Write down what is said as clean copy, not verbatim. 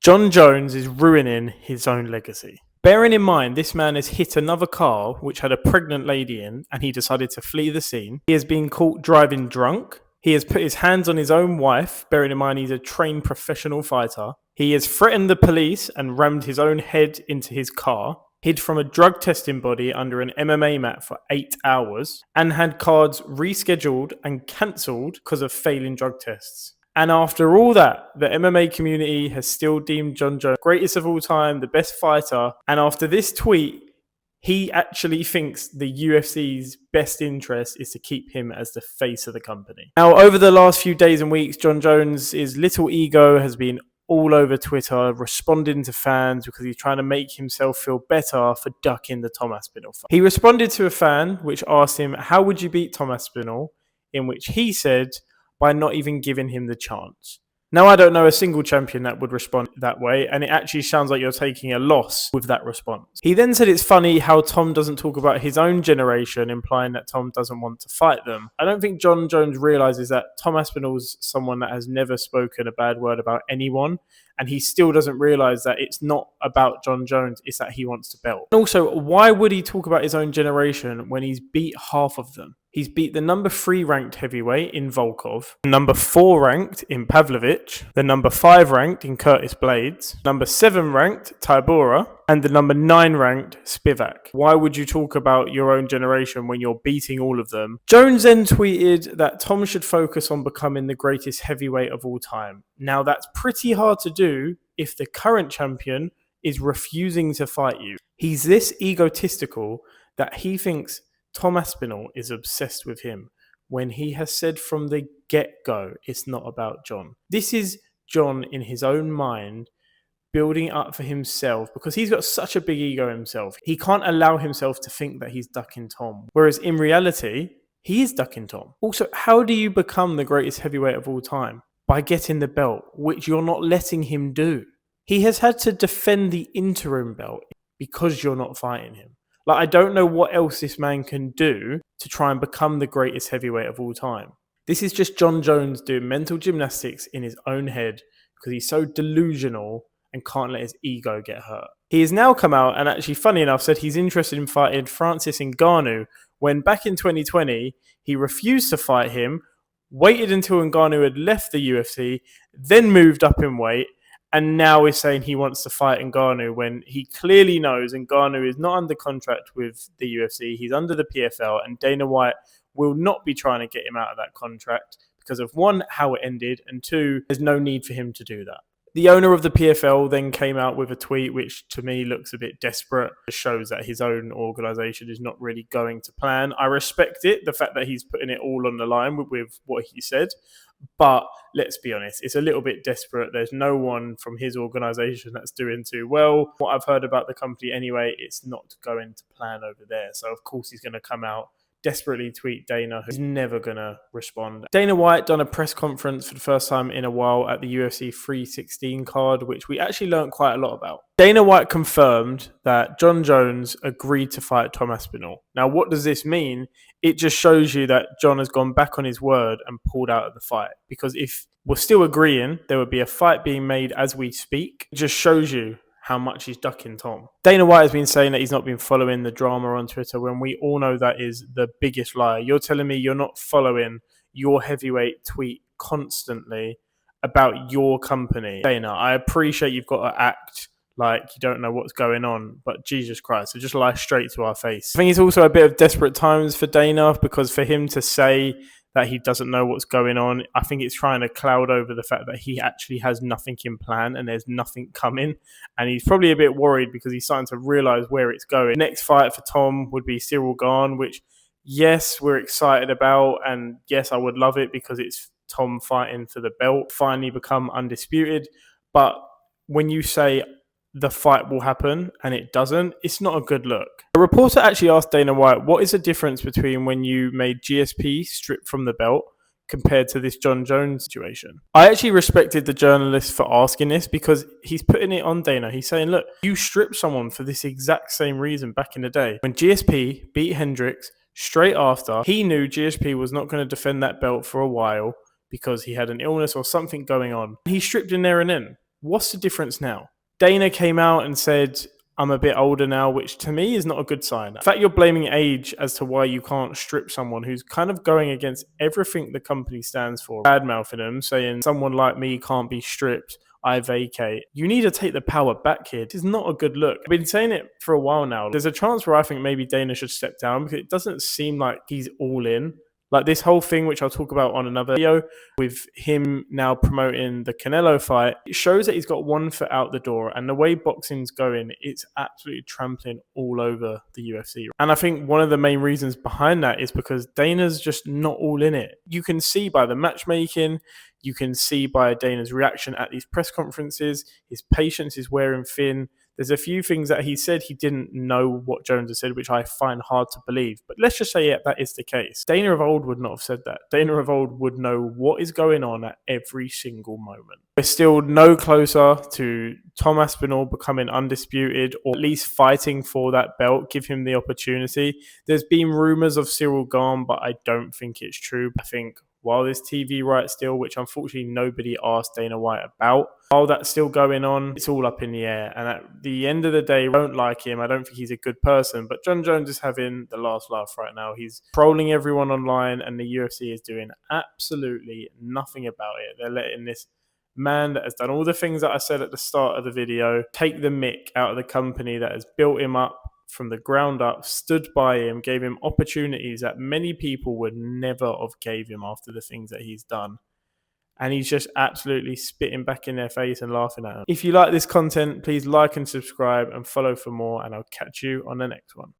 John Jones is ruining his own legacy. Bearing in mind, this man has hit another car which had a pregnant lady in, and he decided to flee the scene. He has been caught driving drunk. He has put his hands on his own wife, bearing in mind he's a trained professional fighter. He has threatened the police and rammed his own head into his car, hid from a drug testing body under an MMA mat for 8 hours, and had cards rescheduled and cancelled because of failing drug tests. And after all that, the MMA community has still deemed John Jones greatest of all time, the best fighter. And after this tweet, he actually thinks the UFC's best interest is to keep him as the face of the company. Now, over the last few days and weeks, John Jones' little ego has been all over Twitter, responding to fans because he's trying to make himself feel better for ducking the Tom Aspinall fight. He responded to a fan which asked him, how would you beat Tom Aspinall? In which he said, by not even giving him the chance. Now, I don't know a single champion that would respond that way, and it actually sounds like you're taking a loss with that response. He then said it's funny how Tom doesn't talk about his own generation, implying that Tom doesn't want to fight them. I don't think John Jones realizes that Tom Aspinall's someone that has never spoken a bad word about anyone, and he still doesn't realize that it's not about John Jones, it's that he wants to belt. And also, why would he talk about his own generation when he's beat half of them? He's beat the number 3 ranked heavyweight in Volkov, the number 4 ranked in Pavlovich, the number 5 ranked in Curtis Blades, number 7 ranked Tybura, and the number 9 ranked Spivak. Why would you talk about your own generation when you're beating all of them? Jones then tweeted that Tom should focus on becoming the greatest heavyweight of all time. Now, that's pretty hard to do if the current champion is refusing to fight you. He's this egotistical that he thinks Tom Aspinall is obsessed with him when he has said from the get-go it's not about John. This is John in his own mind building up for himself because he's got such a big ego himself. He can't allow himself to think that he's ducking Tom. Whereas in reality, he is ducking Tom. Also, how do you become the greatest heavyweight of all time? By getting the belt, which you're not letting him do. He has had to defend the interim belt because you're not fighting him. Like, I don't know what else this man can do to try and become the greatest heavyweight of all time. This is just John Jones doing mental gymnastics in his own head because he's so delusional and can't let his ego get hurt. He has now come out and actually, funny enough, said he's interested in fighting Francis Ngannou when back in 2020, he refused to fight him, waited until Ngannou had left the UFC, then moved up in weight, and now is saying he wants to fight Ngannou when he clearly knows Ngannou is not under contract with the UFC. He's under the PFL, and Dana White will not be trying to get him out of that contract because of, one, how it ended, and two, there's no need for him to do that. The owner of the PFL then came out with a tweet which to me looks a bit desperate. It shows that his own organisation is not really going to plan. I respect it, the fact that he's putting it all on the line with what he said. But let's be honest, it's a little bit desperate. There's no one from his organisation that's doing too well. What I've heard about the company anyway, it's not going to plan over there. So of course he's going to come out, desperately tweet Dana, who's never going to respond. Dana White done a press conference for the first time in a while at the UFC 316 card, which we actually learned quite a lot about. Dana White confirmed that John Jones agreed to fight Tom Aspinall. Now, what does this mean? It just shows you that John has gone back on his word and pulled out of the fight. Because if we're still agreeing, there would be a fight being made as we speak. It just shows you how much he's ducking Tom. Dana White has been saying that he's not been following the drama on Twitter when we all know that is the biggest lie. You're telling me you're not following your heavyweight tweet constantly about your company. Dana, I appreciate you've got to act like you don't know what's going on, but Jesus Christ, so just lie straight to our face. I think it's also a bit of desperate times for Dana because for him to say that he doesn't know what's going on, I think it's trying to cloud over the fact that he actually has nothing in plan and there's nothing coming. And he's probably a bit worried because he's starting to realise where it's going. Next fight for Tom would be Cyril Gane, which, yes, we're excited about. And yes, I would love it because it's Tom fighting for the belt, finally become undisputed. But when you say the fight will happen and it doesn't, it's not a good look. A reporter actually asked Dana White, what is the difference between when you made GSP strip from the belt compared to this John Jones situation? I actually respected the journalist for asking this because he's putting it on Dana. He's saying, look, you stripped someone for this exact same reason back in the day. When GSP beat Hendricks straight after, he knew GSP was not going to defend that belt for a while because he had an illness or something going on. He stripped in there and then. What's the difference now? Dana came out and said, I'm a bit older now, which to me is not a good sign. In fact, you're blaming age as to why you can't strip someone who's kind of going against everything the company stands for, bad mouthing them, saying someone like me can't be stripped. I vacate. You need to take the power back here. This is not a good look. I've been saying it for a while now. There's a chance where I think maybe Dana should step down because it doesn't seem like he's all in. Like this whole thing, which I'll talk about on another video, with him now promoting the Canelo fight, it shows that he's got one foot out the door. And the way boxing's going, it's absolutely trampling all over the UFC. And I think one of the main reasons behind that is because Dana's just not all in it. You can see by the matchmaking, you can see by Dana's reaction at these press conferences, his patience is wearing thin. There's a few things that he said he didn't know what Jones has said, which I find hard to believe. But let's just say, yeah, that is the case. Dana of old would not have said that. Dana of old would know what is going on at every single moment. We're still no closer to Tom Aspinall becoming undisputed or at least fighting for that belt. Give him the opportunity. There's been rumors of Cyril Gane, but I don't think it's true. I think while there's TV rights still, which unfortunately nobody asked Dana White about, while that's still going on, it's all up in the air. And at the end of the day, I don't like him. I don't think he's a good person. But John Jones is having the last laugh right now. He's trolling everyone online, and the UFC is doing absolutely nothing about it. They're letting this man that has done all the things that I said at the start of the video take the mick out of the company that has built him up from the ground up, stood by him, gave him opportunities that many people would never have gave him after the things that he's done. And he's just absolutely spitting back in their face and laughing at them. If you like this content, please like and subscribe and follow for more, and I'll catch you on the next one.